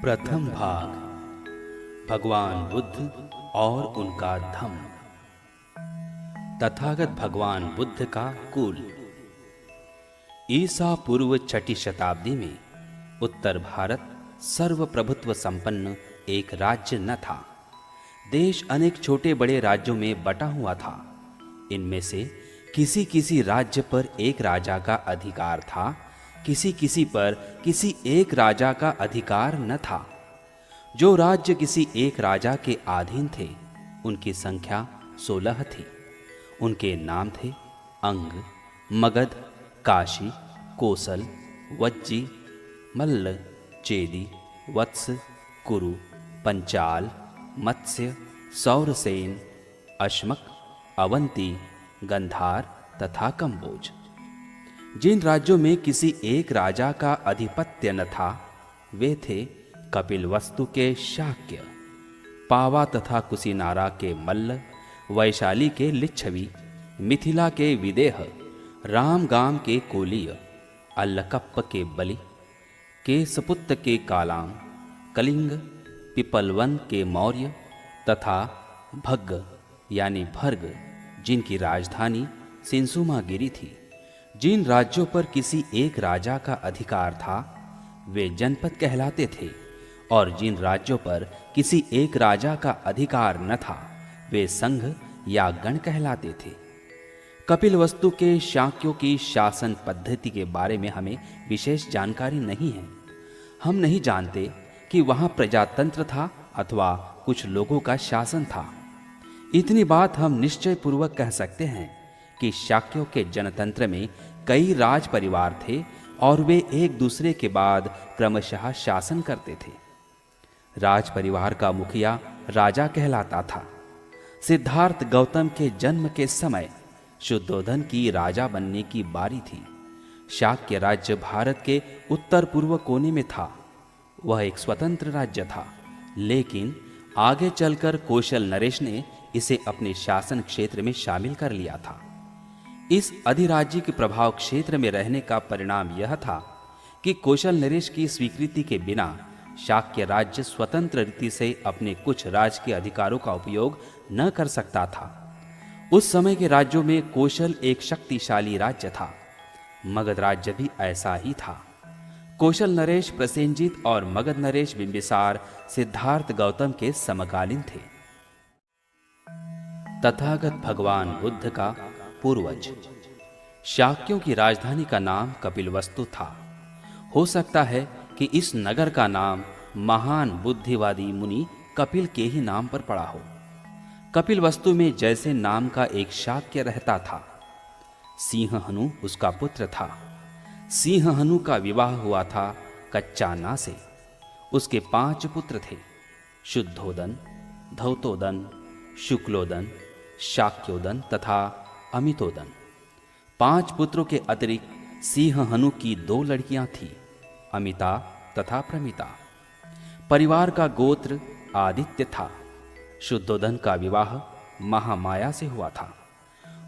प्रथम भाग भगवान बुद्ध और उनका धम्म। तथागत भगवान बुद्ध का कुल। ईसा पूर्व 6ठी शताब्दी में उत्तर भारत सर्वप्रभुत्व संपन्न एक राज्य न था। देश अनेक छोटे बड़े राज्यों में बटा हुआ था। इनमें से किसी किसी राज्य पर एक राजा का अधिकार था, किसी किसी पर किसी एक राजा का अधिकार न था। जो राज्य किसी एक राजा के अधीन थे उनकी संख्या 16 थी। उनके नाम थे अंग, मगध, काशी, कोसल, वज्जी, मल्ल, चेदी, वत्स, कुरु, पंचाल, मत्स्य, सौरसेन, अश्मक, अवंती, गंधार तथा कंबोज। जिन राज्यों में किसी एक राजा का आधिपत्य न था वे थे कपिलवस्तु के शाक्य, पावा तथा कुशीनारा के मल्ल, वैशाली के लिच्छवी, मिथिला के विदेह, रामगाम के कोलीय, अल्लकप्प के बलि, केसपुत्त के कालाम, कलिंग, पिपलवन के मौर्य तथा भग्ग यानी भर्ग जिनकी राजधानी सिंसुमागिरी थी। जिन राज्यों पर किसी एक राजा का अधिकार था वे जनपद कहलाते थे और जिन राज्यों पर किसी एक राजा का अधिकार न था वे संघ या गण कहलाते थे। कपिलवस्तु के शाक्यों की शासन पद्धति के बारे में हमें विशेष जानकारी नहीं है। हम नहीं जानते कि वहां प्रजातंत्र था अथवा कुछ लोगों का शासन था। इतनी बात हम निश्चय पूर्वक कह सकते हैं कि शाक्यों के जनतंत्र में कई राज परिवार थे और वे एक दूसरे के बाद क्रमशः शासन करते थे। राज परिवार का मुखिया राजा कहलाता था। सिद्धार्थ गौतम के जन्म के समय शुद्धोधन की राजा बनने की बारी थी। शाक्य राज्य भारत के उत्तर पूर्व कोने में था। वह एक स्वतंत्र राज्य था, लेकिन आगे चलकर कौशल नरेश ने इसे अपने शासन क्षेत्र में शामिल कर लिया था। इस अधिराज्य के प्रभाव क्षेत्र में रहने का परिणाम यह था कि कौशल नरेश की स्वीकृति के बिना शाक्य राज्य स्वतंत्र रीति से अपने कुछ राजकीय अधिकारों का उपयोग न कर सकता था। उस समय के राज्यों में कौशल एक शक्तिशाली राज्य था। मगध राज्य भी ऐसा ही था। कौशल नरेश प्रसेनजीत और मगध नरेश बिंबिसार सिद्धार्थ गौतम के समकालीन थे। तथागत भगवान बुद्ध का पूर्वज। शाक्यों की राजधानी का नाम कपिलवस्तु था। हो सकता है कि इस नगर का नाम महान बुद्धिवादी मुनि कपिल के ही नाम पर पड़ा हो। कपिलवस्तु में जैसे नाम का एक शाक्य रहता था। सिंहहनु उसका पुत्र था। सिंहहनु का विवाह हुआ था कच्चाना से। उसके 5 पुत्र थे, शुद्धोदन, धौतोदन, शुक्लोदन, शाक्योदन तथा अमितोदन। 5 पुत्रों के अतिरिक्त सिंहहनु की 2 लड़कियां थीं, अमिता तथा प्रमिता। परिवार का गोत्र आदित्य था। शुद्धोदन का विवाह महामाया से हुआ था।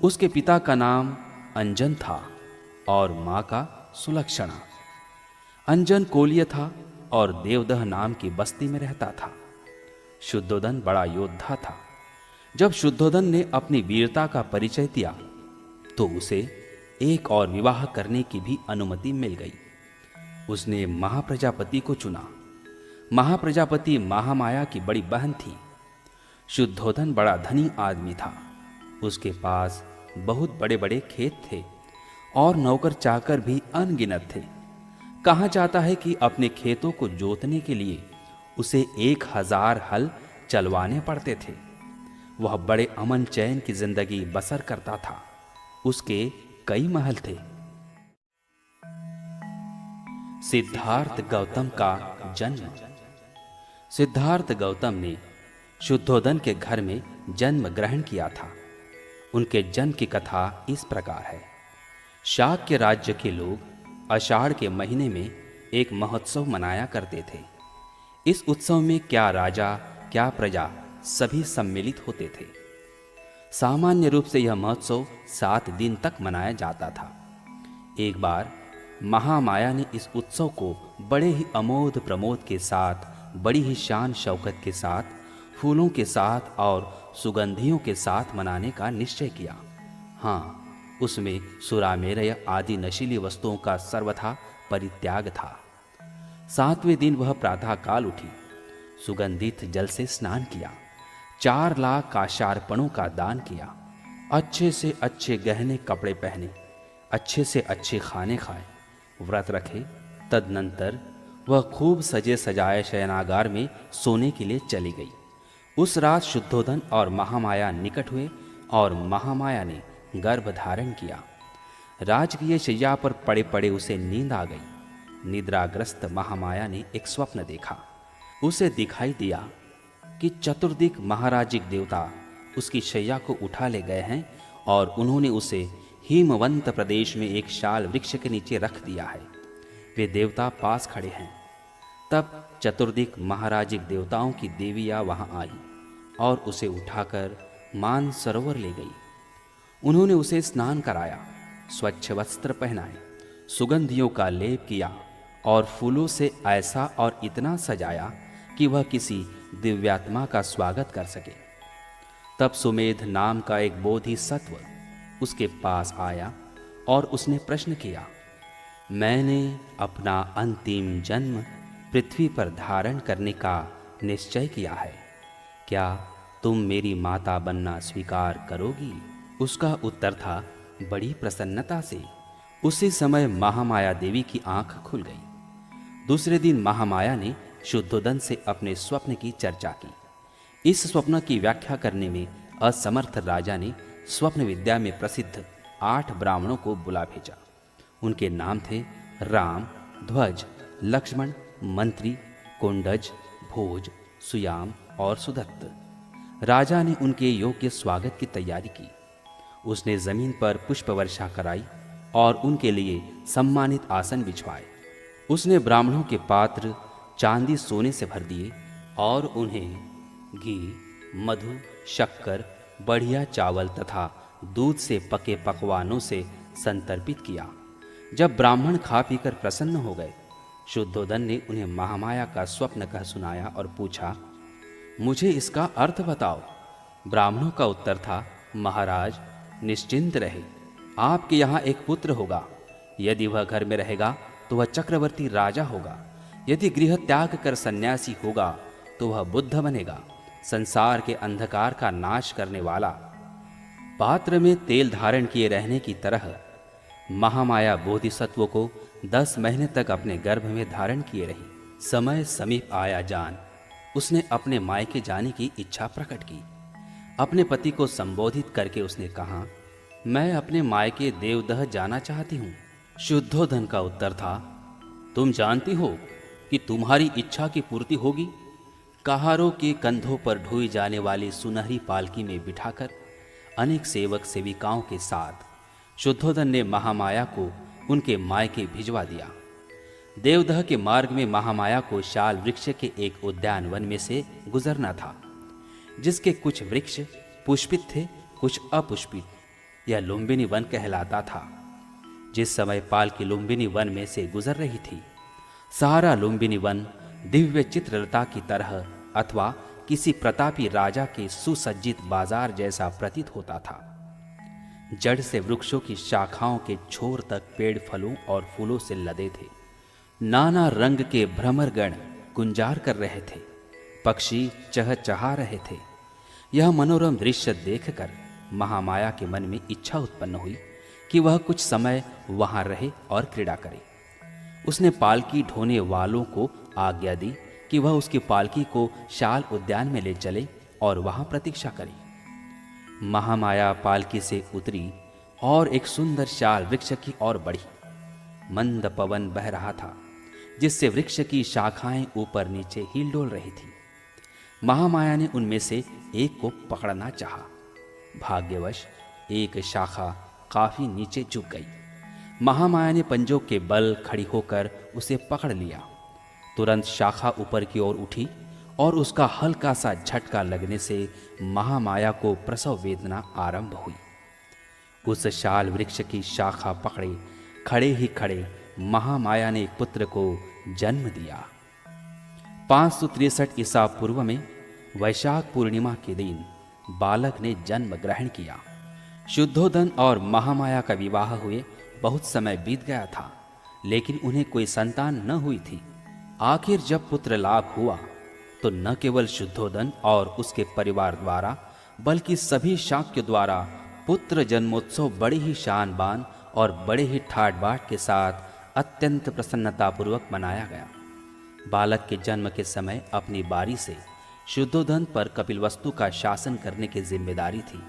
उसके पिता का नाम अंजन था और मां का सुलक्षणा। अंजन कोलीय था और देवदह नाम की बस्ती में रहता था। शुद्धोदन बड़ा योद्धा था। जब शुद्धोदन ने अपनी वीरता का परिचय दिया तो उसे एक और विवाह करने की भी अनुमति मिल गई। उसने महाप्रजापति को चुना। महाप्रजापति महामाया की बड़ी बहन थी। शुद्धोदन बड़ा धनी आदमी था। उसके पास बहुत बड़े बड़े खेत थे और नौकर चाकर भी अनगिनत थे। कहा जाता है कि अपने खेतों को जोतने के लिए उसे 1000 हल चलवाने पड़ते थे। वह बड़े अमन चैन की जिंदगी बसर करता था। उसके कई महल थे। सिद्धार्थ गौतम का जन्म। सिद्धार्थ गौतम ने शुद्धोदन के घर में जन्म ग्रहण किया था। उनके जन्म की कथा इस प्रकार है। शाक्य राज्य के लोग आषाढ़ के महीने में एक महोत्सव मनाया करते थे। इस उत्सव में क्या राजा क्या प्रजा सभी सम्मिलित होते थे। सामान्य रूप से यह महोत्सव 7 दिन तक मनाया जाता था। एक बार महामाया ने इस उत्सव को बड़े ही अमोद प्रमोद के साथ बड़ी ही शान शौकत के साथ, फूलों के साथ और सुगंधियों के साथ मनाने का निश्चय किया। हाँ, उसमें सुरामेरय आदि नशीली वस्तुओं का सर्वथा परित्याग था। 7वें दिन वह प्रातः काल उठी, सुगंधित जल से स्नान किया, 4 लाख काशार्पणों का दान किया, अच्छे से अच्छे गहने कपड़े पहने, अच्छे से अच्छे खाने खाए, व्रत रखे। तदनंतर वह खूब सजे सजाए शयनागार में सोने के लिए चली गई। उस रात शुद्धोधन और महामाया निकट हुए और महामाया ने गर्भ धारण किया। राजकीय शैया पर पड़े पड़े उसे नींद आ गई। निद्राग्रस्त महामाया ने एक स्वप्न देखा। उसे दिखाई दिया कि चतुर्दिक महाराजिक देवता उसकी शैया को उठा ले गए हैं और उन्होंने उसे हिमवंत प्रदेश में एक शाल वृक्ष के नीचे रख दिया है। वे देवता पास खड़े हैं। तब चतुर्दिक महाराजिक देवताओं की देवियाँ वहाँ आई और उसे उठाकर मान सरोवर ले गई। उन्होंने उसे स्नान कराया, स्वच्छ वस्त्र पहनाए, सुगंधियों का लेप किया और फूलों से ऐसा और इतना सजाया कि वह किसी दिव्यात्मा का स्वागत कर सके। तब सुमेध नाम का एक बोधिसत्व उसके पास आया और उसने प्रश्न किया, मैंने अपना अंतिम जन्म पृथ्वी पर धारण करने का निश्चय किया है, क्या तुम मेरी माता बनना स्वीकार करोगी? उसका उत्तर था, बड़ी प्रसन्नता से। उसी समय महामाया देवी की आंख खुल गई। दूसरे दिन महामाया ने शुद्धोदन से अपने स्वप्न की चर्चा की। इस स्वप्न की व्याख्या करने में असमर्थ राजा ने स्वप्न विद्या में प्रसिद्ध 8 ब्राह्मणों को बुला भेजा। उनके नाम थे राम, ध्वज, लक्ष्मण, मंत्री, कुंडज, भोज, सुयाम और सुदत्त। राजा ने उनके योग्य स्वागत की तैयारी की। उसने जमीन पर पुष्प वर्षा कराई और उनके लिए सम्मानित आसन बिछवाए। उसने ब्राह्मणों के पात्र चांदी सोने से भर दिए और उन्हें घी, मधु, शक्कर, बढ़िया चावल तथा दूध से पके पकवानों से संतर्पित किया। जब ब्राह्मण खा पीकर प्रसन्न हो गए, शुद्धोदन ने उन्हें महामाया का स्वप्न कह सुनाया और पूछा, मुझे इसका अर्थ बताओ। ब्राह्मणों का उत्तर था, महाराज निश्चिंत रहे, आपके यहाँ एक पुत्र होगा। यदि वह घर में रहेगा तो वह चक्रवर्ती राजा होगा। यदि गृह त्याग कर सन्यासी होगा तो वह बुद्ध बनेगा, संसार के अंधकार का नाश करने वाला। पात्र में तेल धारण किए रहने की तरह महामाया बोधिसत्व को 10 महीने तक अपने गर्भ में धारण किए रही। समय समीप आया जान उसने अपने मायके जाने की इच्छा प्रकट की। अपने पति को संबोधित करके उसने कहा, मैं अपने मायके देवदह जाना चाहती हूँ। शुद्धोधन का उत्तर था, तुम जानती हो कि तुम्हारी इच्छा की पूर्ति होगी। कहारों के कंधों पर ढोई जाने वाली सुनहरी पालकी में बिठाकर अनेक सेवक सेविकाओं के साथ शुद्धोधन ने महामाया को उनके मायके भिजवा दिया। देवदह के मार्ग में महामाया को शाल वृक्ष के एक उद्यानवन में से गुजरना था, जिसके कुछ वृक्ष पुष्पित थे, कुछ अपुष्पित। यह लुम्बिनी वन कहलाता था। जिस समय पालकी लुम्बिनी वन में से गुजर रही थी, सारा लुम्बिनी वन दिव्य चित्रलता की तरह अथवा किसी प्रतापी राजा के सुसज्जित बाजार जैसा प्रतीत होता था। जड़ से वृक्षों की शाखाओं के छोर तक पेड़ फलों और फूलों से लदे थे। नाना रंग के भ्रमरगण गुंजार कर रहे थे, पक्षी चहचहा रहे थे। यह मनोरम दृश्य देखकर महामाया के मन में इच्छा उत्पन्न हुई कि वह कुछ समय वहां रहे और क्रीड़ा करे। उसने पालकी ढोने वालों को आज्ञा दी कि वह उसकी पालकी को शाल उद्यान में ले चले और वहां प्रतीक्षा करे। महामाया पालकी से उतरी और एक सुंदर शाल वृक्ष की ओर बढ़ी। मंद पवन बह रहा था, जिससे वृक्ष की शाखाएं ऊपर नीचे हिल डोल रही थी। महामाया ने उनमें से एक को पकड़ना चाहा। भाग्यवश एक शाखा काफी नीचे झुक गई। महामाया ने पंजों के बल खड़ी होकर उसे पकड़ लिया। तुरंत शाखा ऊपर की ओर उठी और उसका हल्का सा झटका लगने से महामाया को प्रसव वेदना आरंभ हुई। उस शाल वृक्ष की शाखा पकड़े खड़े ही खड़े महामाया ने एक पुत्र को जन्म दिया। 563 ईसा पूर्व में वैशाख पूर्णिमा के दिन बालक ने जन्म ग्रहण किया। शुद्धोदन और महामाया का विवाह हुए बहुत समय बीत गया था, लेकिन उन्हें कोई संतान न हुई थी। आखिर जब पुत्र लाभ हुआ तो न केवल शुद्धोदन और उसके परिवार द्वारा बल्कि सभी शाक्य द्वारा पुत्र जन्मोत्सव बड़े ही शान बान और बड़े ही ठाट बाट के साथ अत्यंत प्रसन्नतापूर्वक मनाया गया। बालक के जन्म के समय अपनी बारी से शुद्धोदन पर कपिलवस्तु का शासन करने की जिम्मेदारी थी।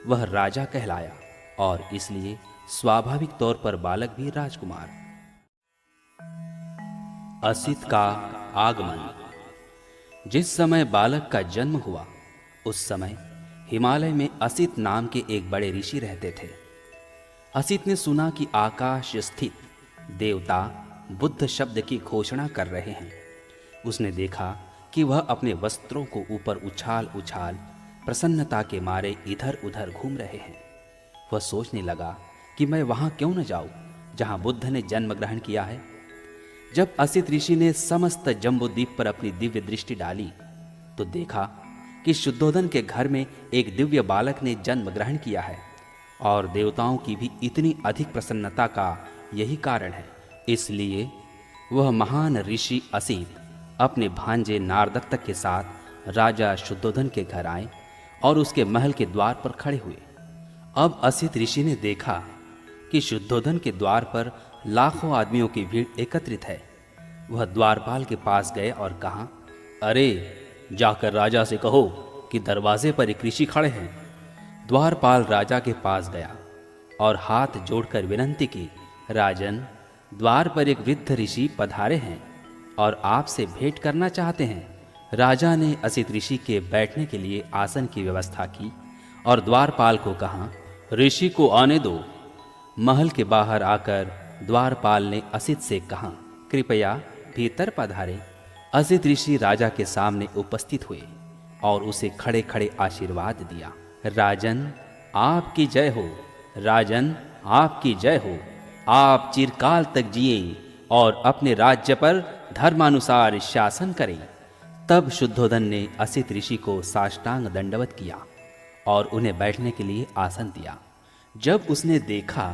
वह राजा कहलाया और इसलिए स्वाभाविक तौर पर बालक भी राजकुमार। असित का आगमन। जिस समय बालक का जन्म हुआ उस समय हिमालय में असित नाम के एक बड़े ऋषि रहते थे। असित ने सुना कि आकाश स्थित देवता बुद्ध शब्द की घोषणा कर रहे हैं। उसने देखा कि वह अपने वस्त्रों को ऊपर उछाल उछाल प्रसन्नता के मारे इधर उधर घूम रहे हैं। वह सोचने लगा कि मैं वहां क्यों न जाऊं जहां बुद्ध ने जन्म ग्रहण किया है। जब असित ऋषि ने समस्त जम्बूद्वीप पर अपनी दिव्य दृष्टि डाली तो देखा कि शुद्धोदन के घर में एक दिव्य बालक ने जन्म ग्रहण किया है और देवताओं की भी इतनी अधिक प्रसन्नता का यही कारण है। इसलिए वह महान ऋषि असित अपने भांजे नारदत्त के साथ राजा शुद्धोदन के घर आए और उसके महल के द्वार पर खड़े हुए। अब असित ऋषि ने देखा कि शुद्धोदन के द्वार पर लाखों आदमियों की भीड़ एकत्रित है। वह द्वारपाल के पास गए और कहा, अरे जाकर राजा से कहो कि दरवाजे पर एक ऋषि खड़े हैं। द्वारपाल राजा के पास गया और हाथ जोड़कर विनती की, राजन, द्वार पर एक वृद्ध ऋषि पधारे हैं और आपसे भेंट करना चाहते हैं। राजा ने असित ऋषि के बैठने के लिए आसन की व्यवस्था की और द्वारपाल को कहा, ऋषि को आने दो। महल के बाहर आकर द्वारपाल ने असित से कहा, कृपया भीतर पधारे। असित ऋषि राजा के सामने उपस्थित हुए और उसे खड़े खड़े आशीर्वाद दिया। राजन, आपकी जय हो। राजन, आपकी जय हो। आप चिरकाल तक जिए और अपने राज्य पर धर्मानुसार शासन करें। तब शुद्धोदन ने असित ऋषि को साष्टांग दंडवत किया और उन्हें बैठने के लिए आसन दिया। जब उसने देखा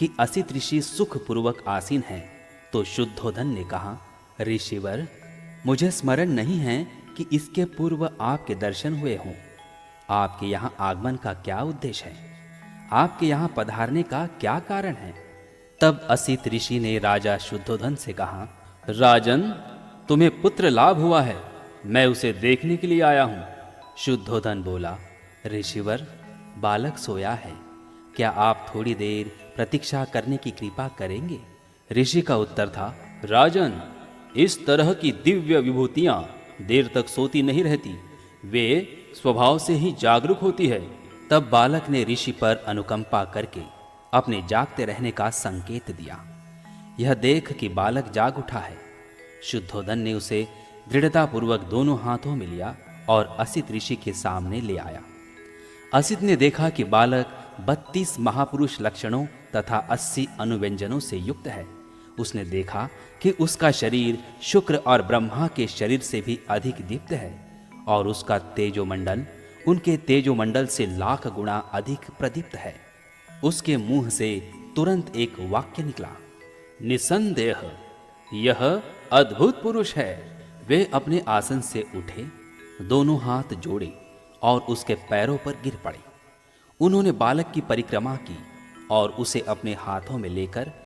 कि असित ऋषि सुखपूर्वक आसीन हैं तो शुद्धोदन ने कहा, ऋषिवर, मुझे स्मरण नहीं है कि इसके पूर्व आपके दर्शन हुए हों। आपके यहाँ आगमन का क्या उद्देश्य है? आपके यहाँ पधारने का क्या कारण है? तब असित ऋषि ने राजा शुद्धोदन से कहा, राजन, तुम्हें पुत्र लाभ हुआ है, मैं उसे देखने के लिए आया हूँ। शुद्धोदन बोला, ऋषिवर, बालक सोया है, क्या आप थोड़ी देर प्रतीक्षा करने की कृपा करेंगे? ऋषि का उत्तर था, राजन, इस तरह की दिव्य विभूतियां देर तक सोती नहीं रहती, वे स्वभाव से ही जागरूक होती है। तब बालक ने ऋषि पर अनुकंपा करके अपने जागते रहने का संकेत दिया। यह देख कि बालक जाग उठा है, शुद्धोदन ने उसे दृढ़तापूर्वक दोनों हाथों में लिया और असित ऋषि के सामने ले आया। असित ने देखा कि बालक 32 महापुरुष लक्षणों तथा 80 अनुव्यंजनों से युक्त है। उसने देखा कि उसका शरीर शुक्र और ब्रह्मा के शरीर से भी अधिक दीप्त है और उसका तेजोमंडल उनके तेजोमंडल से लाख गुणा अधिक प्रदीप्त है। उसके मुंह से तुरंत एक वाक्य निकला, निसंदेह यह अद्भुत पुरुष है। वे अपने आसन से उठे, दोनों हाथ जोड़े और उसके पैरों पर गिर पड़े। उन्होंने बालक की परिक्रमा की और उसे अपने हाथों में लेकर